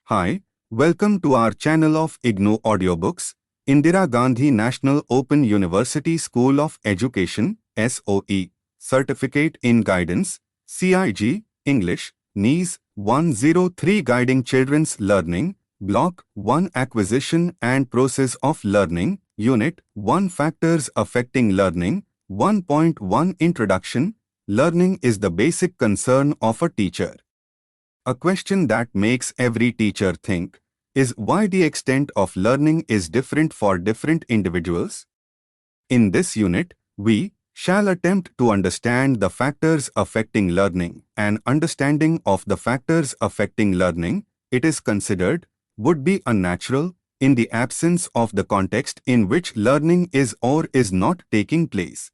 Hi, welcome to our channel of IGNOU Audiobooks, Indira Gandhi National Open University School of Education, SOE, Certificate in Guidance, CIG, English, NES 103 Guiding Children's Learning, Block 1 Acquisition and Process of Learning, Unit 1 Factors Affecting Learning, 1.1 Introduction. Learning is the basic concern of a teacher. A question that makes every teacher think is why the extent of learning is different for different individuals. In this unit, we shall attempt to understand the factors affecting learning. An understanding of the factors affecting learning, it is considered, would be unnatural in the absence of the context in which learning is or is not taking place.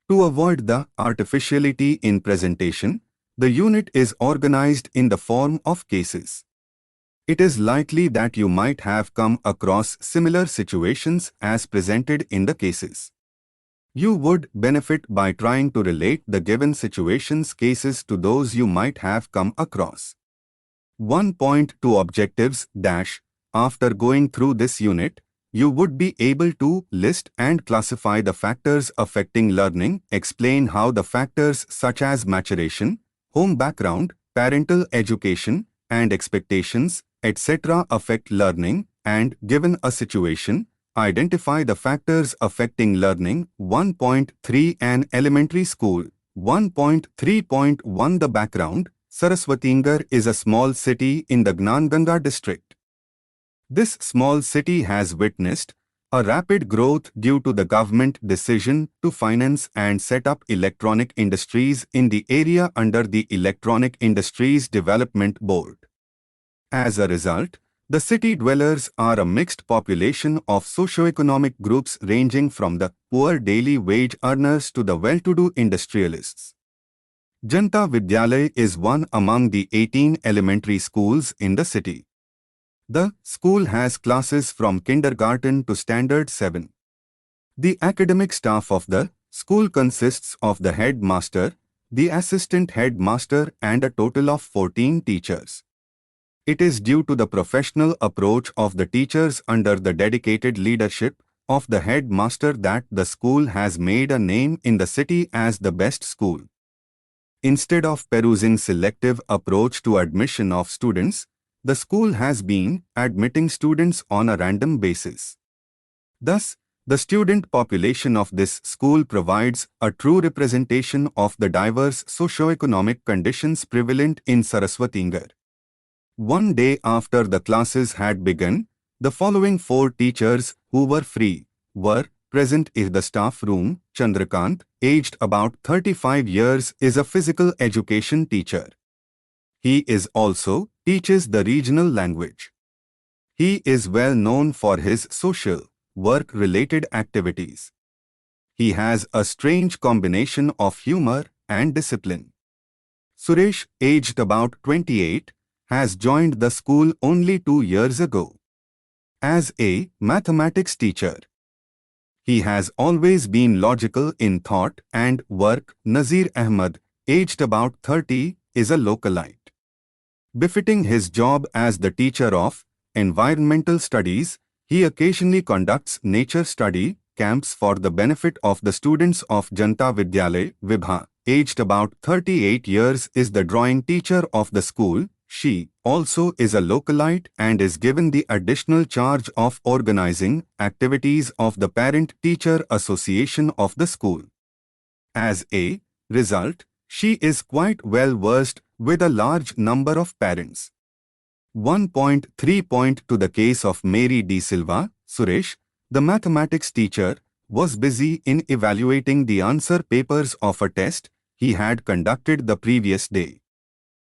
To avoid the artificiality in presentation, the unit is organized in the form of cases. It is likely that you might have come across similar situations as presented in the cases. You would benefit by trying to relate the given situations cases to those you might have come across. 1.2 Objectives - After going through this unit, you would be able to list and classify the factors affecting learning, explain how the factors such as maturation, home background, parental education, and expectations, etc. affect learning, and, given a situation, identify the factors affecting learning. 1.3 An elementary school. 1.3.1 The background. Saraswatingar is a small city in the Gnanganga district. This small city has witnessed a rapid growth due to the government decision to finance and set up electronic industries in the area under the Electronic Industries Development Board. As a result, the city dwellers are a mixed population of socioeconomic groups ranging from the poor daily wage earners to the well-to-do industrialists. Janta Vidyalaya is one among the 18 elementary schools in the city. The school has classes from kindergarten to standard 7. The academic staff of the school consists of the headmaster, the assistant headmaster, and a total of 14 teachers. It is due to the professional approach of the teachers under the dedicated leadership of the headmaster that the school has made a name in the city as the best school. Instead of perusing selective approach to admission of students, the school has been admitting students on a random basis. Thus, the student population of this school provides a true representation of the diverse socio-economic conditions prevalent in Saraswatingar. One day after the classes had begun, the following 4 teachers who were free were present in the staff room. Chandrakant, aged about 35 years, is a physical education teacher. He is also teaches the regional language. He is well known for his social, work-related activities. He has a strange combination of humor and discipline. Suresh, aged about 28, has joined the school only 2 years ago. As a mathematics teacher, he has always been logical in thought and work. Nazir Ahmed, aged about 30, is a localite. Befitting his job as the teacher of environmental studies, he occasionally conducts nature study camps for the benefit of the students of Janta Vidyalaya. Vibha, aged about 38 years, is the drawing teacher of the school. She also is a localite and is given the additional charge of organizing activities of the Parent-Teacher Association of the school. As a result, she is quite well versed with a large number of parents. 1.3 To the case of Mary D. Silva, Suresh, the mathematics teacher, was busy in evaluating the answer papers of a test he had conducted the previous day.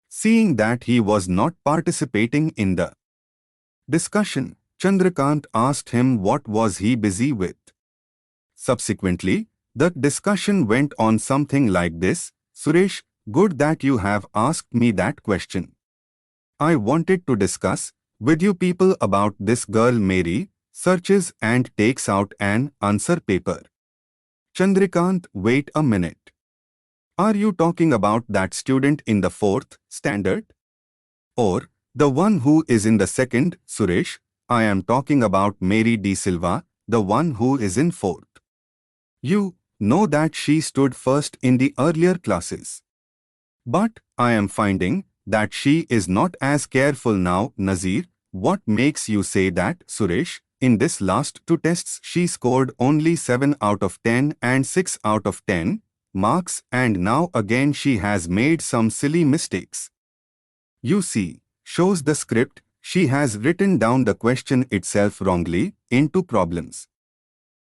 Seeing that he was not participating in the discussion, Chandrakant asked him what was he busy with. Subsequently, the discussion went on something like this: Suresh, good that you have asked me that question. I wanted to discuss with you people about this girl Mary. Searches and takes out an answer paper. Chandrakant, wait a minute. Are you talking about that student in the 4th standard? Or The one who is in the second, Suresh. I am talking about Mary De Silva, the one who is in fourth. You know that she stood first in the earlier classes. But I am finding that she is not as careful now, Nazir. What makes you say that, Suresh? In this last two tests she scored only 7 out of 10 and 6 out of 10 marks, and now again she has made some silly mistakes. You see, shows the script, she has written down the question itself wrongly into problems.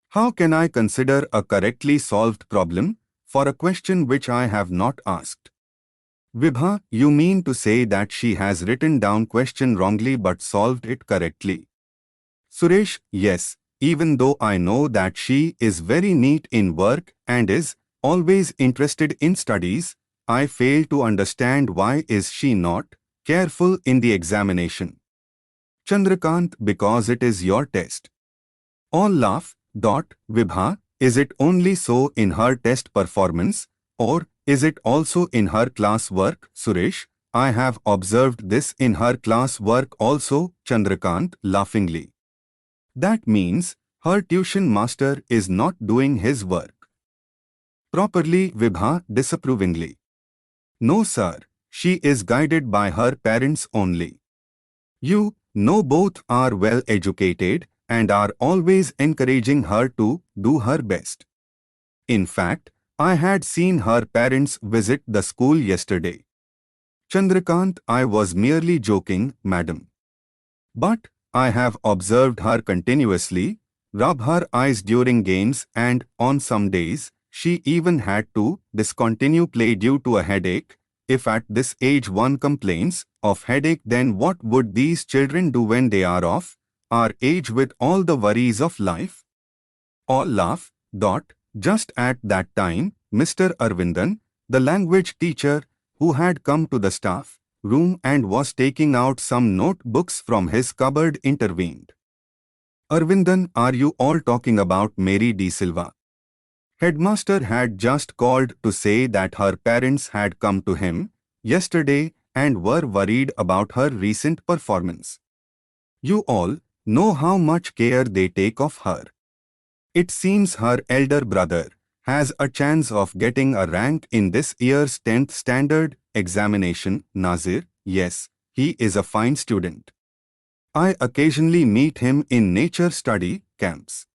How can I consider a correctly solved problem for a question which I have not asked? Vibha, you mean to say that she has written down question wrongly but solved it correctly? Suresh, yes, even though I know that she is very neat in work and is always interested in studies, I fail to understand why is she not careful in the examination. Chandrakant, because it is your test. All laugh. Vibha, is it only so in her test performance, or is it also in her class work, Suresh? I have observed this in her class work also, Chandrakant, laughingly. That means her tuition master is not doing his work properly, Vibha, disapprovingly. No, sir, she is guided by her parents only. You know both are well educated and are always encouraging her to do her best. In fact, I had seen her parents visit the school yesterday. Chandrakant, I was merely joking, madam. But I have observed her continuously rub her eyes during games, and on some days, she even had to discontinue play due to a headache. If at this age one complains of headache, then what would these children do when they are of our age with all the worries of life? All laugh. Just at that time, Mr. Arvindan, the language teacher, who had come to the staff room and was taking out some notebooks from his cupboard, intervened. Arvindan, are you all talking about Mary De Silva? Headmaster had just called to say that her parents had come to him yesterday and were worried about her recent performance. You all know how much care they take of her. It seems her elder brother has a chance of getting a rank in this year's 10th standard examination, Nazir. Yes, he is a fine student. I occasionally meet him in nature study camps.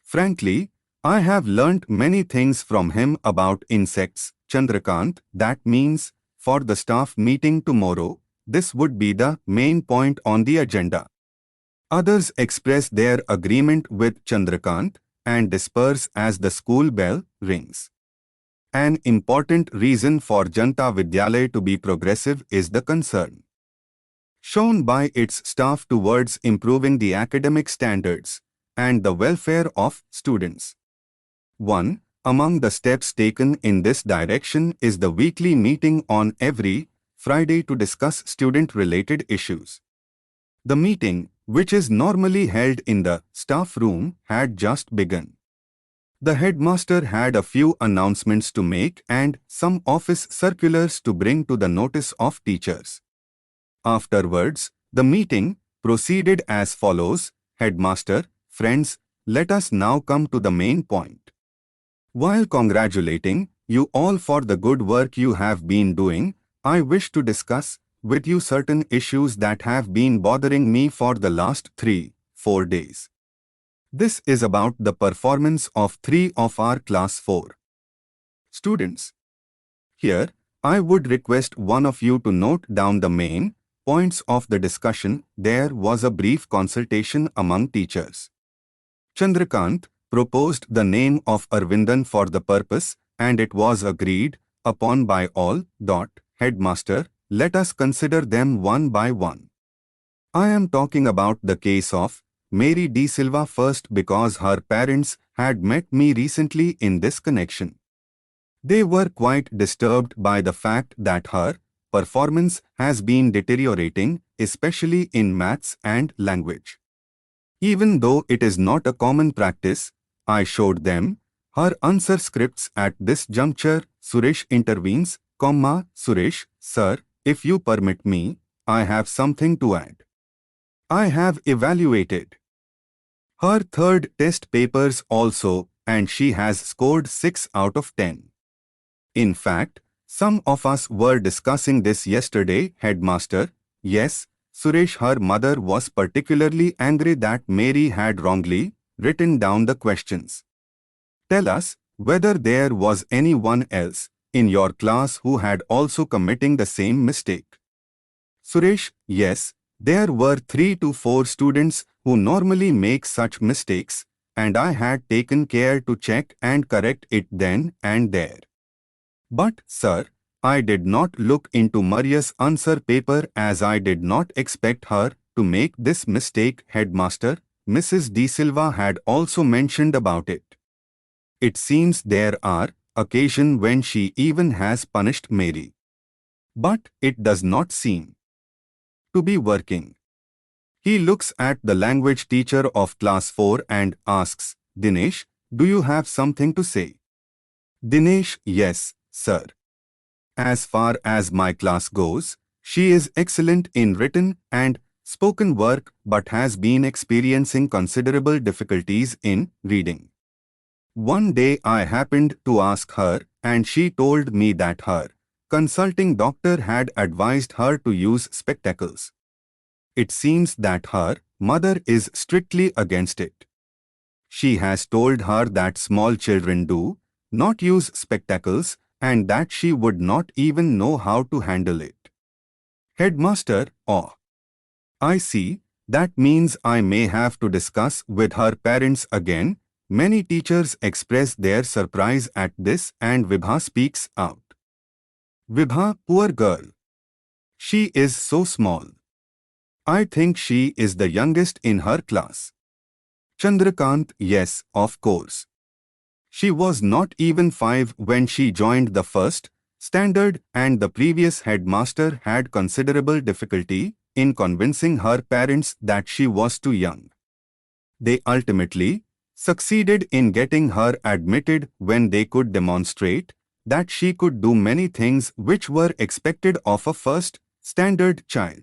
Frankly, I have learnt many things from him about insects, Chandrakant. That means, for the staff meeting tomorrow, this would be the main point on the agenda. Others express their agreement with Chandrakant and disperse as the school bell rings. An important reason for Janta Vidyalaya to be progressive is the concern shown by its staff towards improving the academic standards and the welfare of students. One among the steps taken in this direction is the weekly meeting on every Friday to discuss student-related issues. The meeting, which is normally held in the staff room, had just begun. The headmaster had a few announcements to make and some office circulars to bring to the notice of teachers. Afterwards, the meeting proceeded as follows. Headmaster, friends, let us now come to the main point. While congratulating you all for the good work you have been doing, I wish to discuss with you certain issues that have been bothering me for the last 3-4 days. This is about the performance of 3 of our class 4 students. Here, I would request one of you to note down the main points of the discussion. There was a brief consultation among teachers. Chandrakant proposed the name of Arvindan for the purpose, and it was agreed upon by all. Headmaster, let us consider them one by one. I am talking about the case of Mary De Silva first because her parents had met me recently in this connection. They were quite disturbed by the fact that her performance has been deteriorating, especially in maths and language. Even though it is not a common practice, I showed them her answer scripts at this juncture. Suresh intervenes, Suresh, sir, if you permit me, I have something to add. I have evaluated her third test papers also, and she has scored 6 out of 10. In fact, some of us were discussing this yesterday, headmaster. Yes, Suresh, her mother was particularly angry that Mary had wrongly written down the questions. Tell us whether there was anyone else in your class who had also committing the same mistake. Suresh, yes, there were 3 to 4 students who normally make such mistakes, and I had taken care to check and correct it then and there. But, sir, I did not look into Maria's answer paper as I did not expect her to make this mistake, headmaster. Mrs. De Silva had also mentioned about it. It seems there are occasions when she even has punished Mary. But it does not seem to be working. He looks at the language teacher of class 4 and asks, Dinesh, do you have something to say? Dinesh, yes, sir. As far as my class goes, she is excellent in written and spoken work but has been experiencing considerable difficulties in reading. One day I happened to ask her and she told me that her consulting doctor had advised her to use spectacles. It seems that her mother is strictly against it. She has told her that small children do not use spectacles and that she would not even know how to handle it. Headmaster, oh, I see, that means I may have to discuss with her parents again. Many teachers express their surprise at this and Vibha speaks out. Vibha, poor girl. She is so small. I think she is the youngest in her class. Chandrakant, yes, of course. She was not even 5 when she joined the first standard and the previous headmaster had considerable difficulty in convincing her parents that she was too young. They ultimately succeeded in getting her admitted when they could demonstrate that she could do many things which were expected of a first standard child.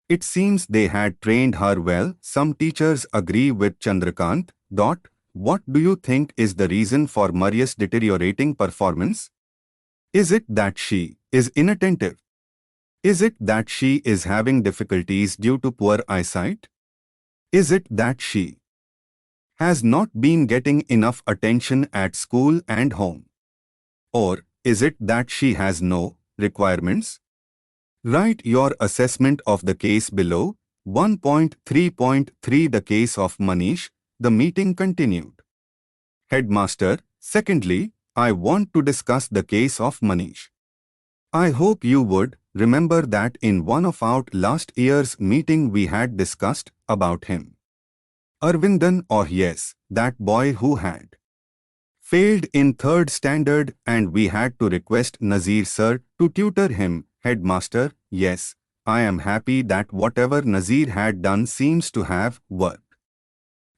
It seems they had trained her well. Some teachers agree with Chandrakant. What do you think is the reason for Maria's deteriorating performance? Is it that she is inattentive? Is it that she is having difficulties due to poor eyesight? Is it that she has not been getting enough attention at school and home? Or is it that she has no requirements? Write your assessment of the case below. 1.3.3 The case of Manish. The meeting continued. Headmaster, secondly, I want to discuss the case of Manish. I hope you would remember that in one of our last year's meeting we had discussed about him. Arvindan, or yes, that boy who had failed in 3rd standard and we had to request Nazir sir to tutor him. Headmaster, yes, I am happy that whatever Nazir had done seems to have worked.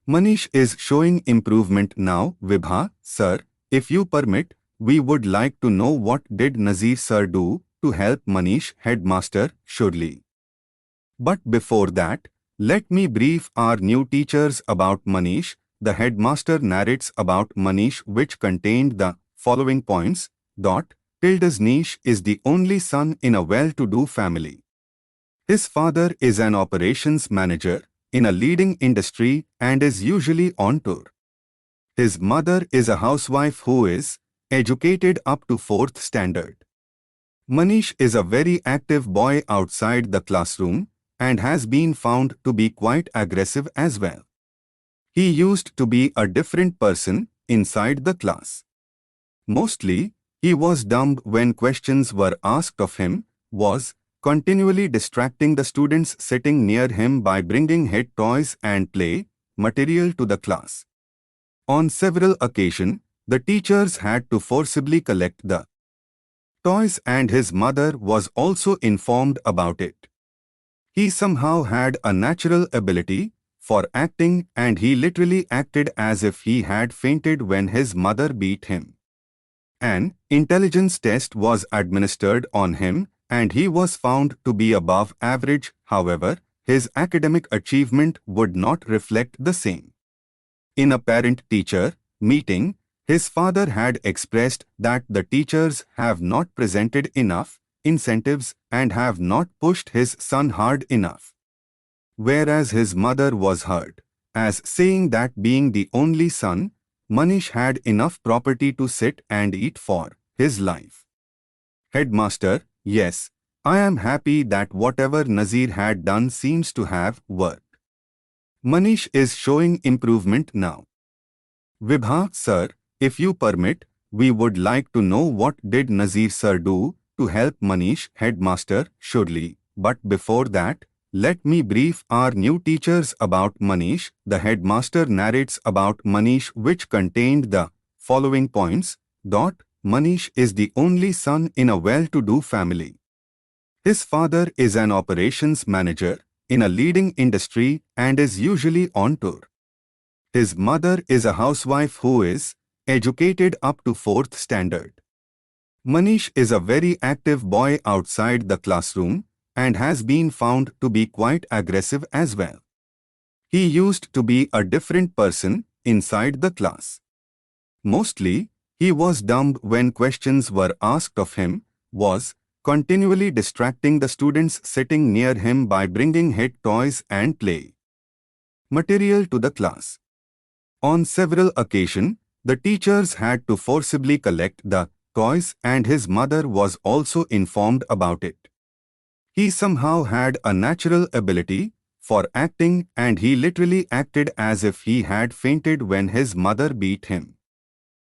Manish is showing improvement now. Vibha, sir, if you permit, we would like to know what did Nazir sir do to help Manish. Headmaster, surely. But before that, let me brief our new teachers about Manish. The headmaster narrates about Manish which contained the following points. Nish is the only son in a well-to-do family. His father is an operations manager in a leading industry and is usually on tour. His mother is a housewife who is educated up to 4th standard. Manish is a very active boy outside the classroom and has been found to be quite aggressive as well. He used to be a different person inside the class. Mostly, he was dumb when questions were asked of him, was continually distracting the students sitting near him by bringing hit toys and play material to the class. On several occasions, the teachers had to forcibly collect the toys and his mother was also informed about it. He somehow had a natural ability for acting and he literally acted as if he had fainted when his mother beat him. An intelligence test was administered on him and he was found to be above average. However, his academic achievement would not reflect the same. In a parent-teacher meeting, his father had expressed that the teachers have not presented enough incentives and have not pushed his son hard enough. Whereas his mother was hurt, as saying that being the only son, Manish had enough property to sit and eat for his life. Headmaster, yes, I am happy that whatever Nazir had done seems to have worked. Manish is showing improvement now. Vibha, sir, if you permit, we would like to know what did Nazir sir do to help Manish. Headmaster, surely, but before that, let me brief our new teachers about Manish. The headmaster narrates about Manish, which contained the following points. Manish is the only son in a well-to-do family. His father is an operations manager in a leading industry and is usually on tour. His mother is a housewife who is educated up to 4th standard. Manish is a very active boy outside the classroom and has been found to be quite aggressive as well. He used to be a different person inside the class. Mostly, he was dumb when questions were asked of him, was continually distracting the students sitting near him by bringing hit toys and play material to the class. On several occasions, the teachers had to forcibly collect the toys and his mother was also informed about it. He somehow had a natural ability for acting and he literally acted as if he had fainted when his mother beat him.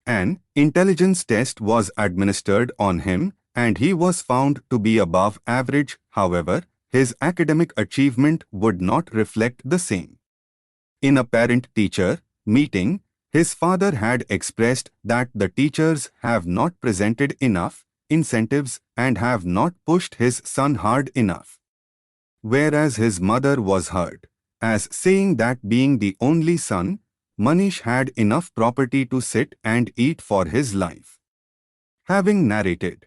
An intelligence test was administered on him and he was found to be above average. However, his academic achievement would not reflect the same. In a parent-teacher meeting, his father had expressed that the teachers have not presented enough incentives and have not pushed his son hard enough. Whereas his mother was hurt, as saying that being the only son, Manish had enough property to sit and eat for his life. Having narrated,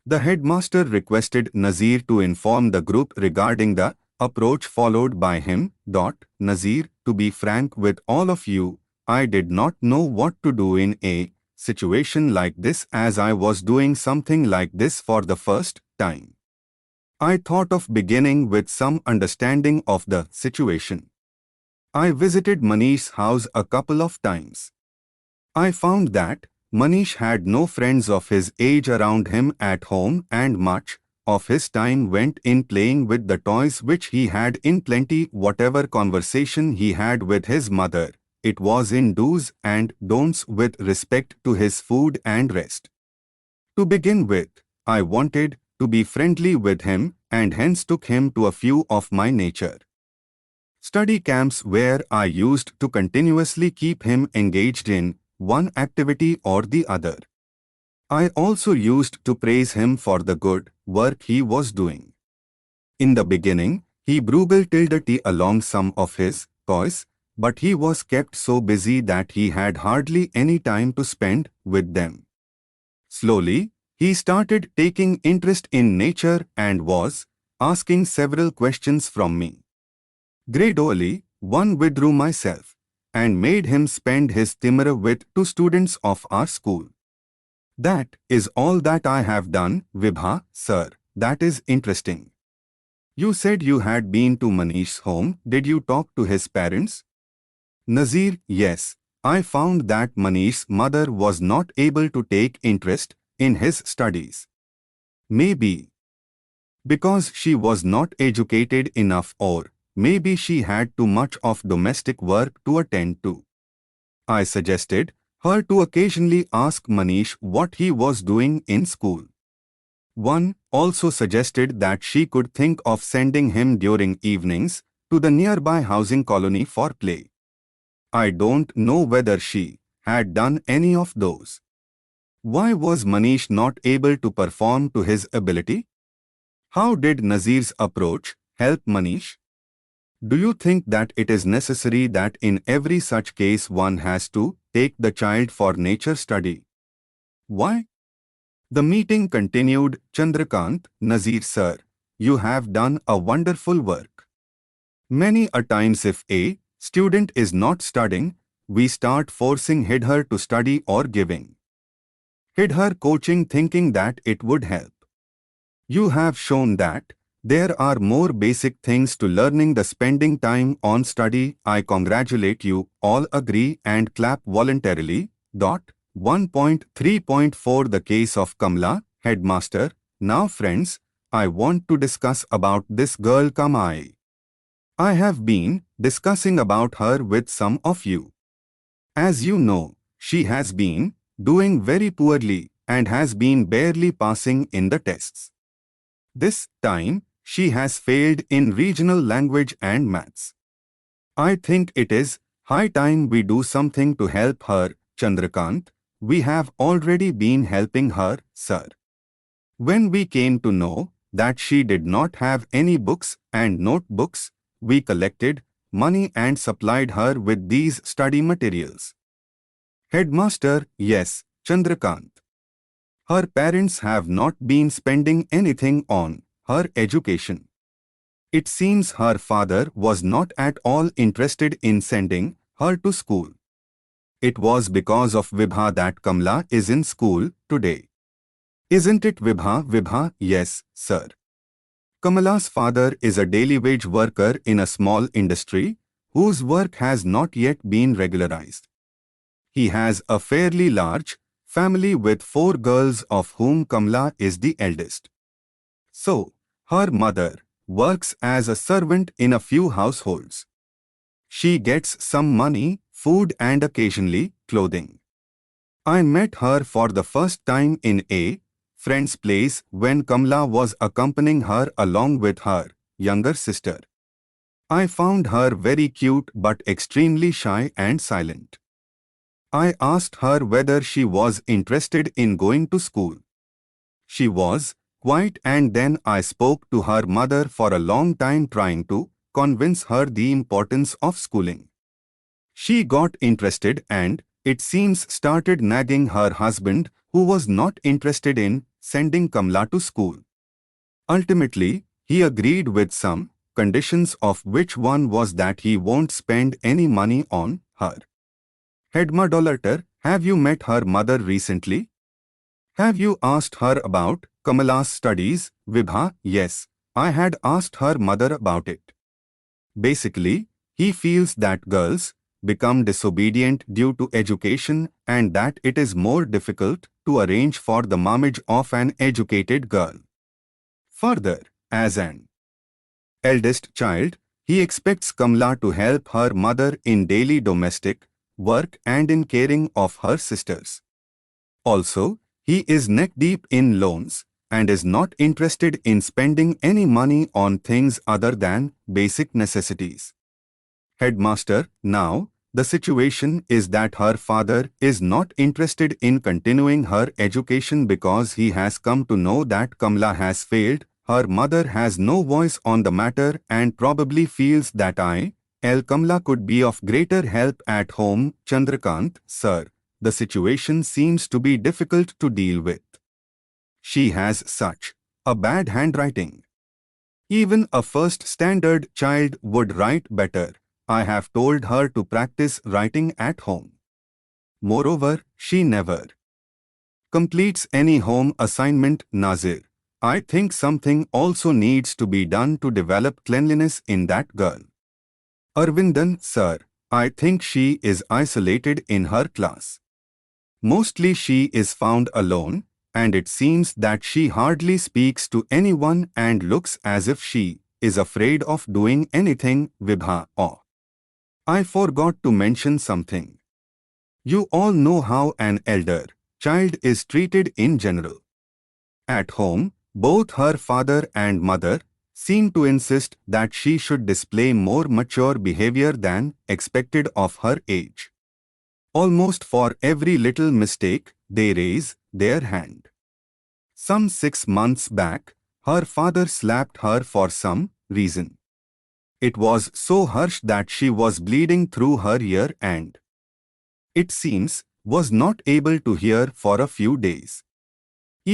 the headmaster requested Nazir to inform the group regarding the approach followed by him. Nazir, to be frank with all of you, I did not know what to do in a situation like this as I was doing something like this for the first time. I thought of beginning with some understanding of the situation. I visited Manish's house a couple of times. I found that Manish had no friends of his age around him at home and much of his time went in playing with the toys which he had in plenty. Whatever conversation he had with his mother, it was in do's and don'ts with respect to his food and rest. To begin with, I wanted to be friendly with him and hence took him to a few of my nature study camps where I used to continuously keep him engaged in one activity or the other. I also used to praise him for the good work he was doing. In the beginning, he brutal along some of his toys, but he was kept so busy that he had hardly any time to spend with them. Slowly, he started taking interest in nature and was asking several questions from me. Gradually, one withdrew myself and made him spend his timber with 2 students of our school. That is all that I have done. Vibha, sir, that is interesting. You said you had been to Manish's home. Did you talk to his parents? Nazir, yes. I found that Manish's mother was not able to take interest in his studies. Maybe because she was not educated enough or maybe she had too much of domestic work to attend to. I suggested her to occasionally ask Manish what he was doing in school. One also suggested that she could think of sending him during evenings to the nearby housing colony for play. I don't know whether she had done any of those. Why was Manish not able to perform to his ability? How did Nazir's approach help Manish? Do you think that it is necessary that in every such case one has to take the child for nature study? Why? The meeting continued. Chandrakant, Nazir sir, you have done a wonderful work. Many a times if a student is not studying, we start forcing her to study or giving her coaching thinking that it would help. You have shown that there are more basic things to learning than spending time on study. I congratulate you. All agree and clap voluntarily. 1.3.4 The case of Kamla, headmaster. Now friends, I want to discuss about this girl Kamai. I have been discussing about her with some of you. As you know, she has been doing very poorly and has been barely passing in the tests. This time, she has failed in regional language and maths. I think it is high time we do something to help her. Chandrakant, we have already been helping her, sir. When we came to know that she did not have any books and notebooks, we collected money and supplied her with these study materials. Headmaster, yes, Chandrakant. Her parents have not been spending anything on her education. It seems her father was not at all interested in sending her to school. It was because of Vibha that Kamla is in school today. Isn't it Vibha? Vibha, yes, sir. Kamala's father is a daily wage worker in a small industry whose work has not yet been regularized. He has a fairly large family with 4 girls of whom Kamla is the eldest. So, her mother works as a servant in a few households. She gets some money, food and occasionally clothing. I met her for the first time in a friend's place when Kamla was accompanying her along with her younger sister. I found her very cute but extremely shy and silent. I asked her whether she was interested in going to school. She was quiet and then I spoke to her mother for a long time trying to convince her the importance of schooling. She got interested and, it seems, started nagging her husband who was not interested in sending Kamla to school. Ultimately, he agreed with some conditions of which one was that he won't spend any money on her. Headmaster, have you met her mother recently? Have you asked her about Kamala's studies? Vibha, yes, I had asked her mother about it. Basically, he feels that girls become disobedient due to education and that it is more difficult to arrange for the marriage of an educated girl. Further, as an eldest child, he expects Kamla to help her mother in daily domestic work and in caring of her sisters. Also, he is neck-deep in loans and is not interested in spending any money on things other than basic necessities. Headmaster, now, the situation is that her father is not interested in continuing her education because he has come to know that Kamla has failed. Her mother has no voice on the matter and probably feels that Kamla could be of greater help at home. Chandrakant, sir, the situation seems to be difficult to deal with. She has such a bad handwriting. Even a first standard child would write better. I have told her to practice writing at home. Moreover, she never completes any home assignment. Nazir, I think something also needs to be done to develop cleanliness in that girl. Arvindan, sir, I think she is isolated in her class. Mostly she is found alone, and it seems that she hardly speaks to anyone and looks as if she is afraid of doing anything. Vibha, oh, I forgot to mention something. You all know how an elder child is treated in general. At home, both her father and mother seem to insist that she should display more mature behavior than expected of her age. Almost for every little mistake, they raise their hand. Some 6 months back, her father slapped her for some reason. It was so harsh that she was bleeding through her ear and, it seems, was not able to hear for a few days.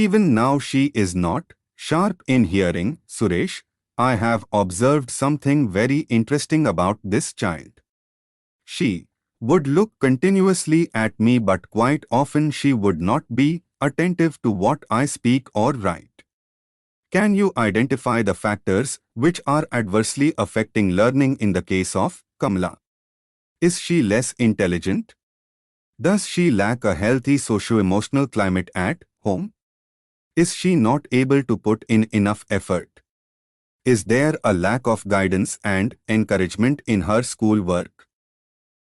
Even now she is not sharp in hearing. Suresh, I have observed something very interesting about this child. She would look continuously at me, but quite often she would not be attentive to what I speak or write. Can you identify the factors which are adversely affecting learning in the case of Kamala? Is she less intelligent? Does she lack a healthy socio-emotional climate at home? Is she not able to put in enough effort? Is there a lack of guidance and encouragement in her schoolwork?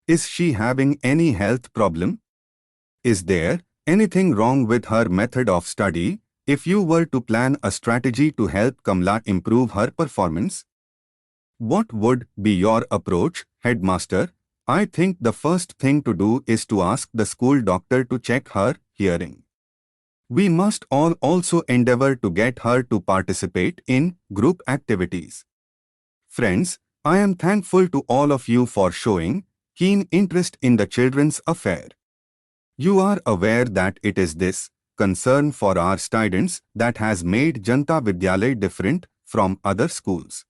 Is she having any health problem? Is there anything wrong with her method of study? If you were to plan a strategy to help Kamala improve her performance, what would be your approach, headmaster? I think the first thing to do is to ask the school doctor to check her hearing. We must all also endeavor to get her to participate in group activities. Friends, I am thankful to all of you for showing keen interest in the children's affair. You are aware that it is this concern for our students that has made Janta Vidyalaya different from other schools.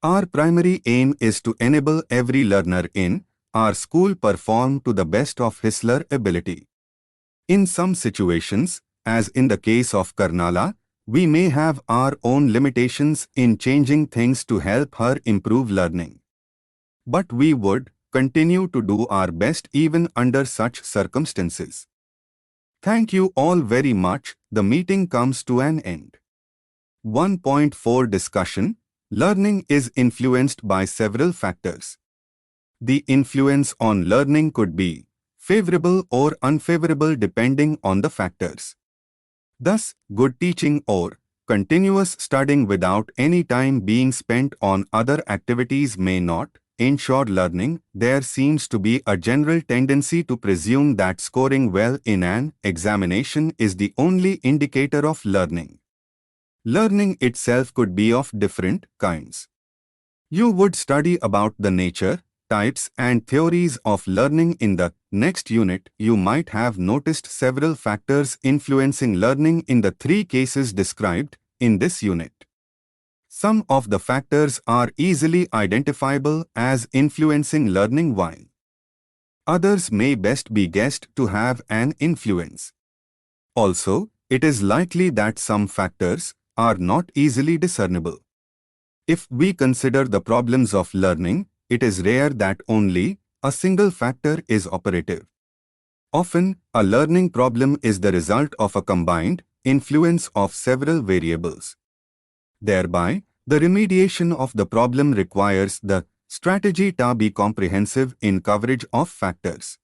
Our primary aim is to enable every learner in our school perform to the best of his or her ability. In some situations, as in the case of Karnala, we may have our own limitations in changing things to help her improve learning. But we would continue to do our best even under such circumstances. Thank you all very much. The meeting comes to an end. 1.4 Discussion. Learning is influenced by several factors. The influence on learning could be favorable or unfavorable depending on the factors. Thus, good teaching or continuous studying without any time being spent on other activities may not ensure learning. There seems to be a general tendency to presume that scoring well in an examination is the only indicator of learning. Learning itself could be of different kinds. You would study about the nature, types and theories of learning in the next unit. You might have noticed several factors influencing learning in the three cases described in this unit. Some of the factors are easily identifiable as influencing learning, while others may best be guessed to have an influence. Also, it is likely that some factors are not easily discernible. If we consider the problems of learning, it is rare that only a single factor is operative. Often, a learning problem is the result of a combined influence of several variables. Thereby, the remediation of the problem requires the strategy to be comprehensive in coverage of factors.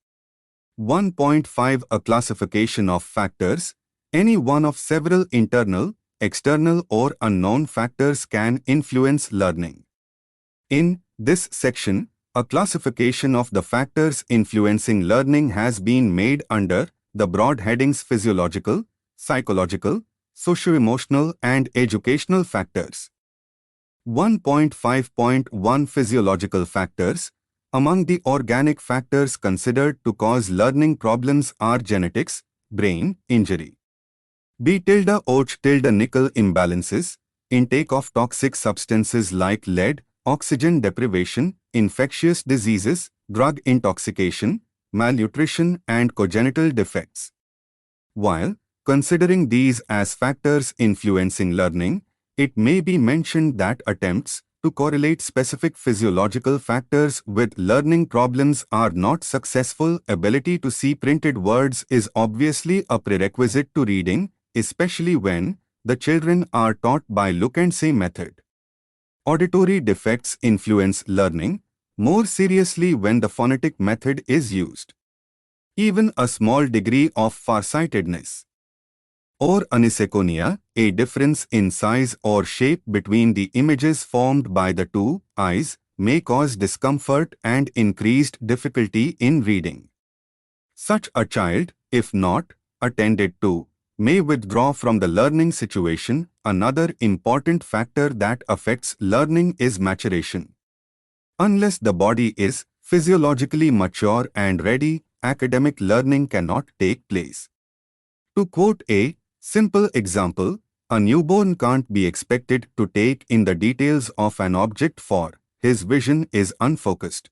1.5 A classification of factors. Any one of several internal, external or unknown factors can influence learning. In this section, a classification of the factors influencing learning has been made under the broad headings physiological, psychological, socio-emotional and educational factors. 1.5.1 Physiological factors. Among the organic factors considered to cause learning problems are genetics, brain injury, b.ed nickel imbalances, intake of toxic substances like lead, oxygen deprivation, infectious diseases, drug intoxication, malnutrition and congenital defects. While considering these as factors influencing learning, it may be mentioned that attempts to correlate specific physiological factors with learning problems are not successful. Ability to see printed words is obviously a prerequisite to reading, especially when the children are taught by look and say method. Auditory defects influence learning more seriously when the phonetic method is used. Even a small degree of farsightedness or anisekonia, a difference in size or shape between the images formed by the two eyes, may cause discomfort and increased difficulty in reading. Such a child, if not attended to, may withdraw from the learning situation. Another important factor that affects learning is maturation. Unless the body is physiologically mature and ready, academic learning cannot take place. To quote a Simple example, a newborn can't be expected to take in the details of an object for his vision is unfocused.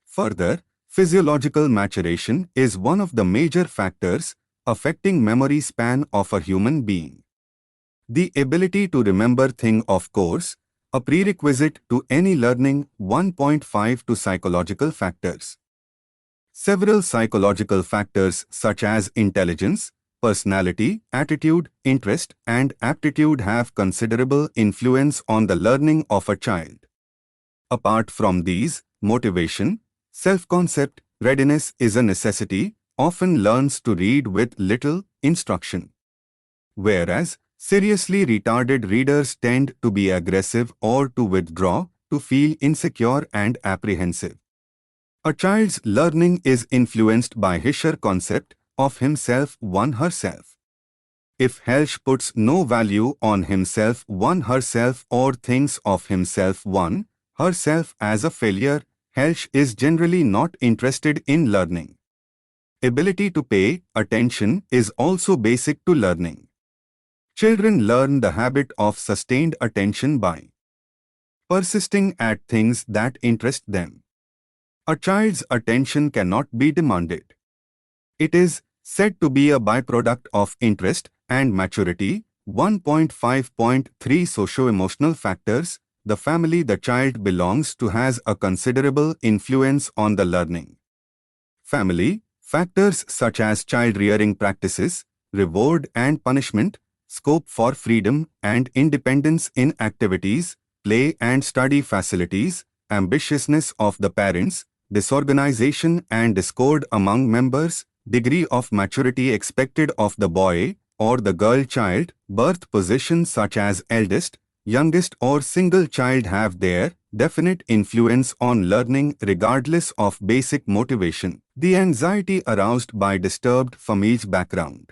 Further, physiological maturation is one of the major factors affecting memory span of a human being. The ability to remember things, of course, a prerequisite to any learning. 1.5 to psychological factors. Several psychological factors such as intelligence, personality, attitude, interest, and aptitude have considerable influence on the learning of a child. Apart from these, motivation, self-concept, readiness is a necessity, often learns to read with little instruction. Whereas, seriously retarded readers tend to be aggressive or to withdraw, to feel insecure and apprehensive. A child's learning is influenced by his concept of himself, one herself. If Helsh puts no value on himself, one herself, or thinks of himself, one herself, as a failure, Helsh is generally not interested in learning. Ability to pay attention is also basic to learning. Children learn the habit of sustained attention by persisting at things that interest them. A child's attention cannot be demanded. It is said to be a byproduct of interest and maturity. 1.5.3 Socio-emotional factors. The family the child belongs to has a considerable influence on the learning. Family factors such as child-rearing practices, reward and punishment, scope for freedom and independence in activities, play and study facilities, ambitiousness of the parents, disorganization and discord among members, degree of maturity expected of the boy or the girl child, birth position such as eldest, youngest or single child have their definite influence on learning regardless of basic motivation. The anxiety aroused by disturbed family's background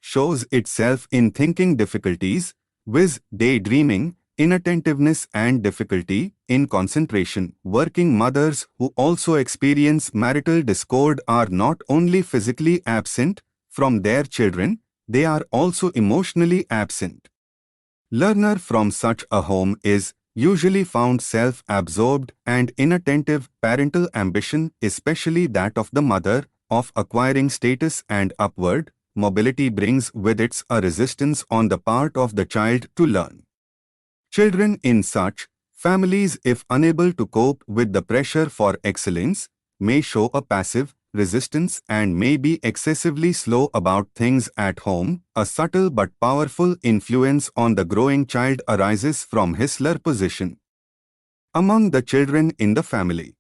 shows itself in thinking difficulties, with daydreaming, inattentiveness and difficulty in concentration. Working mothers who also experience marital discord are not only physically absent from their children, they are also emotionally absent. Learner from such a home is usually found self-absorbed and inattentive. Parental ambition, especially that of the mother, of acquiring status and upward mobility brings with it a resistance on the part of the child to learn. Children in such families, if unable to cope with the pressure for excellence, may show a passive resistance and may be excessively slow about things at home. A subtle but powerful influence on the growing child arises from his position among the children in the family.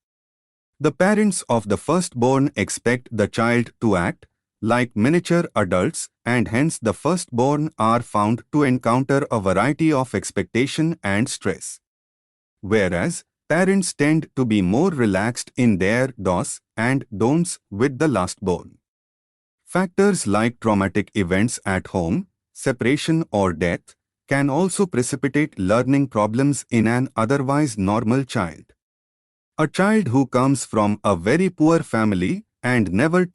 The parents of the firstborn expect the child to act like miniature adults, and hence the firstborn are found to encounter a variety of expectation and stress. Whereas, parents tend to be more relaxed in their do's and don'ts with the lastborn. Factors like traumatic events at home, separation or death, can also precipitate learning problems in an otherwise normal child. A child who comes from a very poor family and never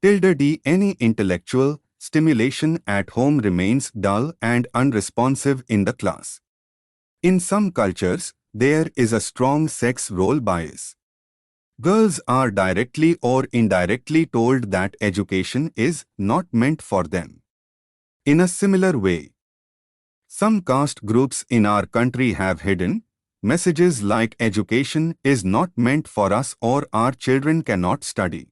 any intellectual stimulation at home remains dull and unresponsive in the class. In some cultures, there is a strong sex role bias. Girls are directly or indirectly told that education is not meant for them. In a similar way, some caste groups in our country have hidden messages like education is not meant for us or our children cannot study.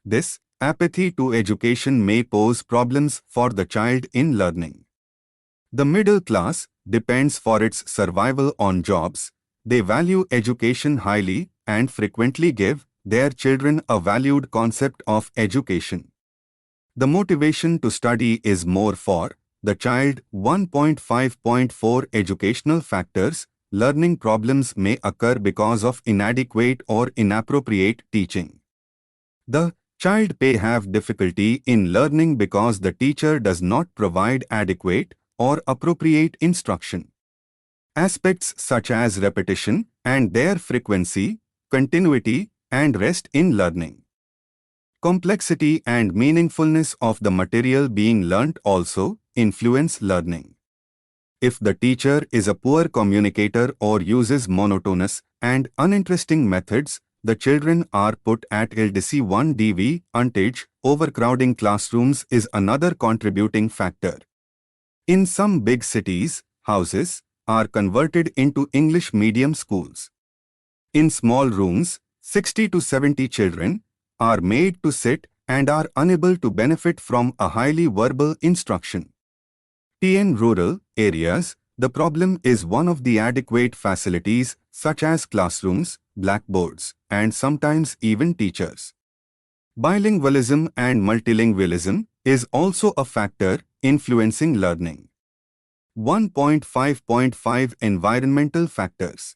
This apathy to education may pose problems for the child in learning. The middle class depends for its survival on jobs. They value education highly and frequently give their children a valued concept of education. The motivation to study is more for the child. 1.5.4 Educational factors. Learning problems may occur because of inadequate or inappropriate teaching. The child may have difficulty in learning because the teacher does not provide adequate or appropriate instruction. Aspects such as repetition and their frequency, continuity, and rest in learning. Complexity and meaningfulness of the material being learnt also influence learning. If the teacher is a poor communicator or uses monotonous and uninteresting methods, the children are put at LDC-1 disadvantage. Overcrowding classrooms is another contributing factor. In some big cities, houses are converted into English medium schools. In small rooms, 60 to 70 children are made to sit and are unable to benefit from a highly verbal instruction. In rural areas, the problem is one of the adequate facilities such as classrooms, blackboards, and sometimes even teachers. Bilingualism and multilingualism is also a factor influencing learning. 1.5.5 Environmental factors.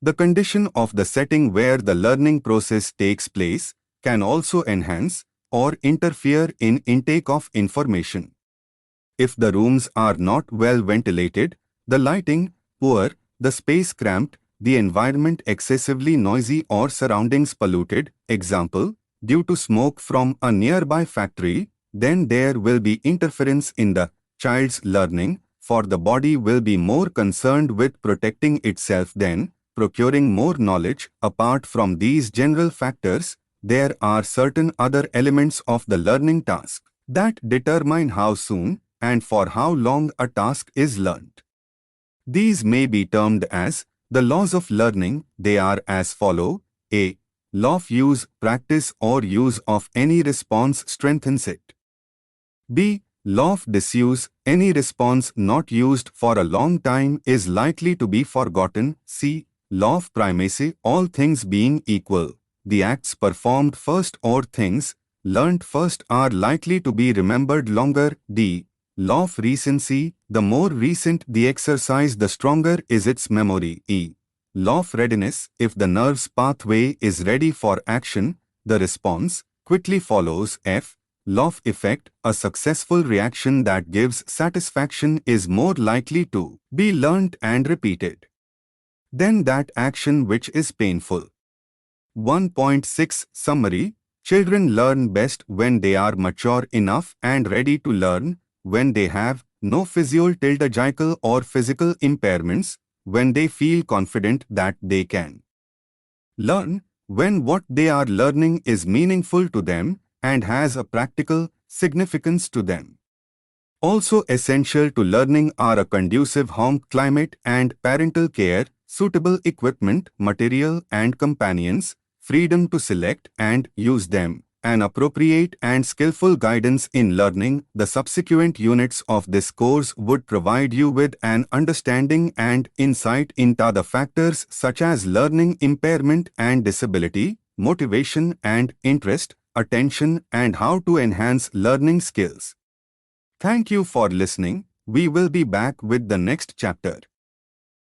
The condition of the setting where the learning process takes place can also enhance or interfere in intake of information. If the rooms are not well ventilated, the lighting poor, the space cramped, the environment excessively noisy or surroundings polluted, example, due to smoke from a nearby factory, then there will be interference in the child's learning, for the body will be more concerned with protecting itself than procuring more knowledge. Apart from these general factors, there are certain other elements of the learning task that determine how soon and for how long a task is learnt. These may be termed as the laws of learning. They are as follow. A. Law of use, practice or use of any response strengthens it. B. Law of disuse, any response not used for a long time is likely to be forgotten. C. Law of primacy, all things being equal, the acts performed first or things learnt first are likely to be remembered longer. D. Law of recency, the more recent the exercise the stronger is its memory. E. Law of readiness, if the nerve's pathway is ready for action, the response quickly follows. F. Law of effect, a successful reaction that gives satisfaction is more likely to be learnt and repeated than that action which is painful. 1.6 Summary. Children learn best when they are mature enough and ready to learn, when they have no physiological or physical impairments, when they feel confident that they can learn, when what they are learning is meaningful to them and has a practical significance to them. Also essential to learning are a conducive home climate and parental care, suitable equipment, material and companions, freedom to select and use them, and appropriate and skillful guidance in learning. The subsequent units of this course would provide you with an understanding and insight into the factors such as learning impairment and disability, motivation and interest, attention, and how to enhance learning skills. Thank you for listening. We will be back with the next chapter.